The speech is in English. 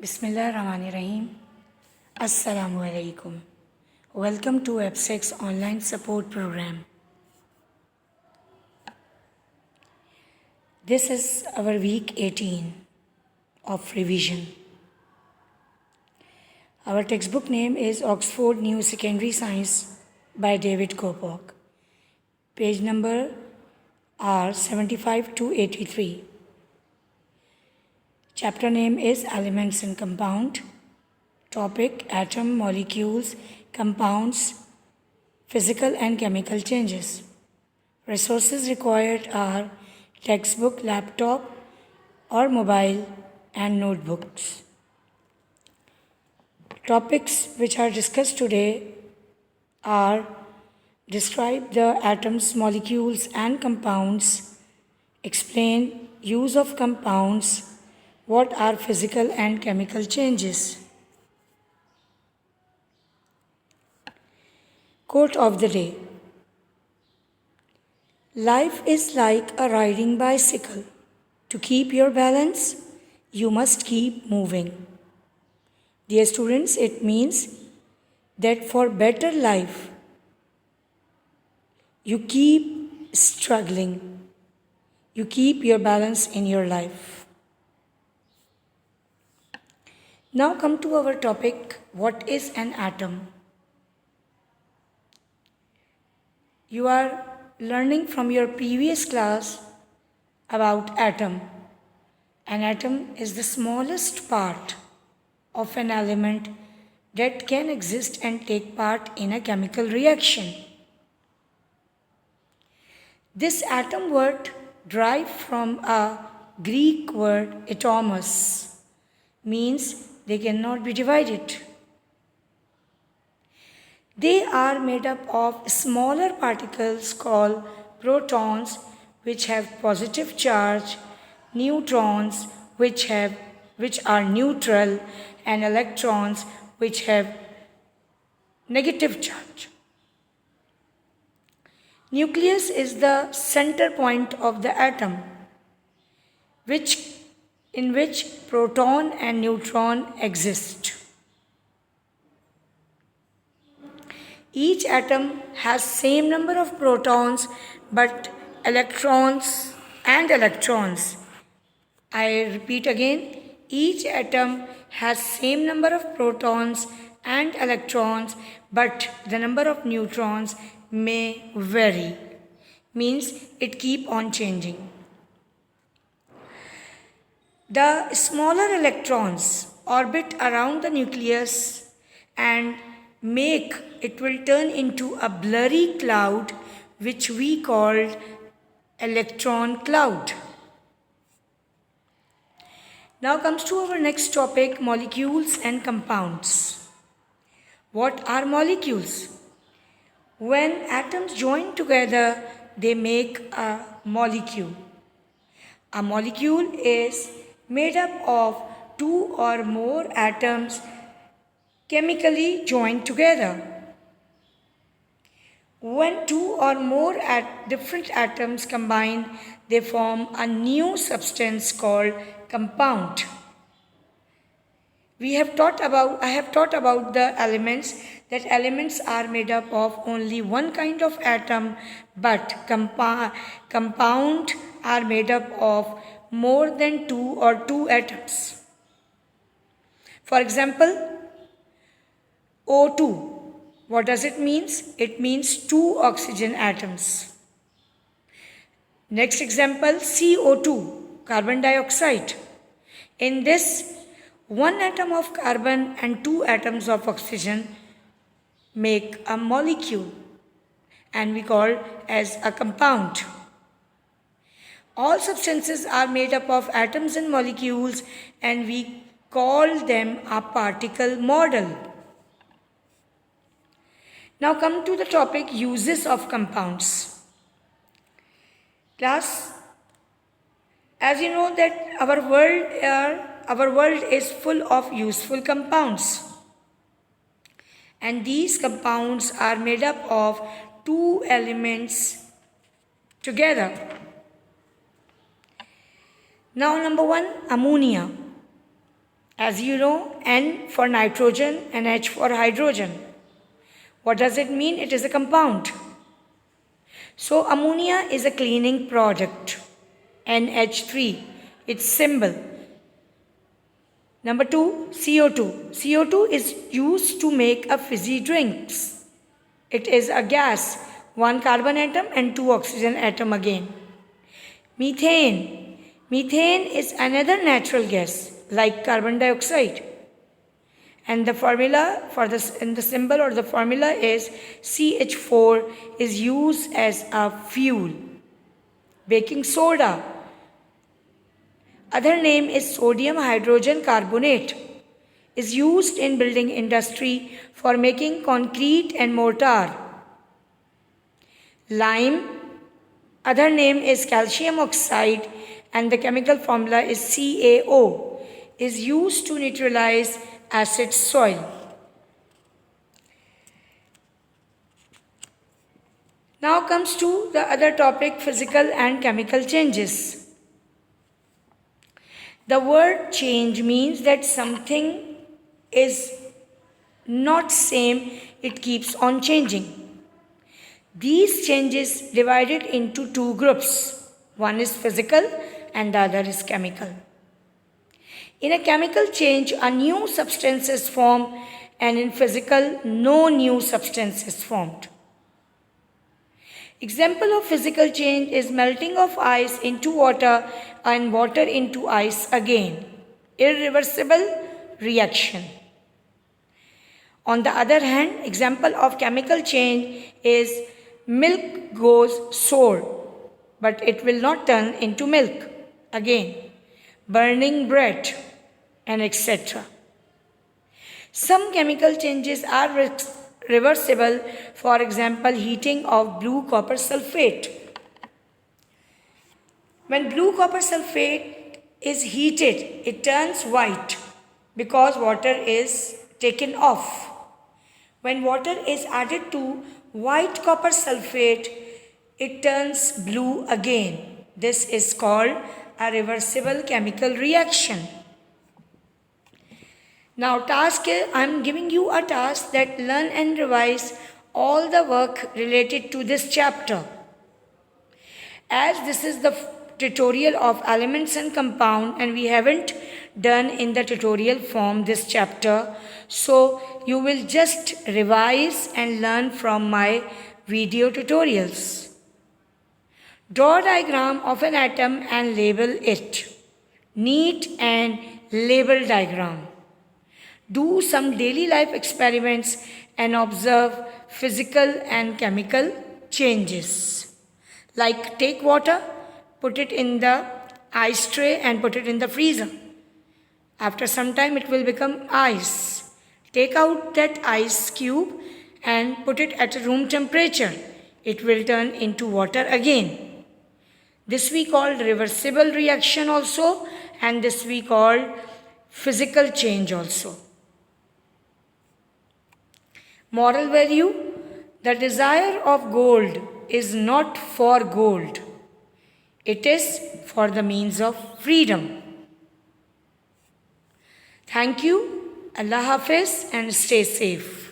Bismillahirrahmanirrahim. Assalamu alaikum. Welcome to Web6 online support program. This is our week 18 of revision. Our textbook name is Oxford New Secondary Science by David Kopok. Page number are 75 to 83. Chapter name is Elements and Compound. Topic: Atom, Molecules, Compounds, Physical and Chemical Changes. Resources required are textbook, laptop or mobile, and notebooks. Topics which are discussed today are: describe the atoms, molecules, and compounds, explain use of compounds, what are physical and chemical changes. Quote of the day: Life is like a riding bicycle. To keep your balance, you must keep moving. Dear students, it means that for better life, you keep struggling. You keep your balance in your life. Now come to our topic, what is an atom? You are learning from your previous class about atom. An atom is the smallest part of an element that can exist and take part in a chemical reaction. This atom word derived from a Greek word atomos, means they cannot be divided. They are made up of smaller particles called protons, which have positive charge, neutrons, which are neutral, and electrons, which have negative charge. Nucleus is the center point of the atom, in which proton and neutron exist. Each atom has same number of protons but electrons. I repeat again, each atom has same number of protons and electrons, but the number of neutrons may vary. Means it keep on changing. The smaller electrons orbit around the nucleus and it will turn into a blurry cloud, which we called electron cloud. Now comes to our next topic, molecules and compounds. What are molecules? When atoms join together, they make a molecule. A molecule is made up of two or more atoms chemically joined together. When two or more different atoms combine, they form a new substance called compound. I have taught about the elements, that elements are made up of only one kind of atom, but compound are made up of more than two atoms. For example, O2. What does it mean? It means two oxygen atoms. Next example, CO2, carbon dioxide. In this, one atom of carbon and two atoms of oxygen make a molecule, and we call as a compound. All substances are made up of atoms and molecules, and we call them a particle model. Now come to the topic, uses of compounds. Class, as you know that our world is full of useful compounds. And these compounds are made up of two elements together. Now number one, ammonia. As you know, N for nitrogen and H for hydrogen. What does it mean? It is a compound. So ammonia is a cleaning product. NH3, its symbol. Number 2, CO2. CO2 is used to make a fizzy drinks. It is a gas, one carbon atom and two oxygen atom again. Methane. Methane is another natural gas like carbon dioxide. And the formula for this, and the symbol or the formula is CH4 is used as a fuel. Baking soda. Other name is sodium hydrogen carbonate. Is used in building industry for making concrete and mortar. Lime. Other name is calcium oxide and the chemical formula is CaO. Is used to neutralize acid soil. Now comes to the other topic, physical and chemical changes. The word change means that something is not same, it keeps on changing. These changes divided into two groups. One is physical and the other is chemical. In a chemical change, a new substance is formed, and in physical, no new substance is formed. Example of physical change is melting of ice into water and water into ice again. Irreversible reaction. On the other hand, example of chemical change is milk goes sour, but it will not turn into milk again. Burning bread, and etc. Some chemical changes are reversible, for example, heating of blue copper sulfate. When blue copper sulfate is heated, it turns white because water is taken off. When water is added to white copper sulfate, it turns blue again. This is called a reversible chemical reaction. Now I am giving you a task that learn and revise all the work related to this chapter. As this is the tutorial of elements and compound and we haven't done in the tutorial form this chapter, so you will just revise and learn from my video tutorials. Draw a diagram of an atom and label it. Neat and label diagram. Do some daily life experiments and observe physical and chemical changes. Like take water, put it in the ice tray and put it in the freezer. After some time it will become ice. Take out that ice cube and put it at room temperature. It will turn into water again. This we call reversible reaction also, and this we call physical change also. Moral value: the desire of gold is not for gold. It is for the means of freedom. Thank you. Allah Hafiz and stay safe.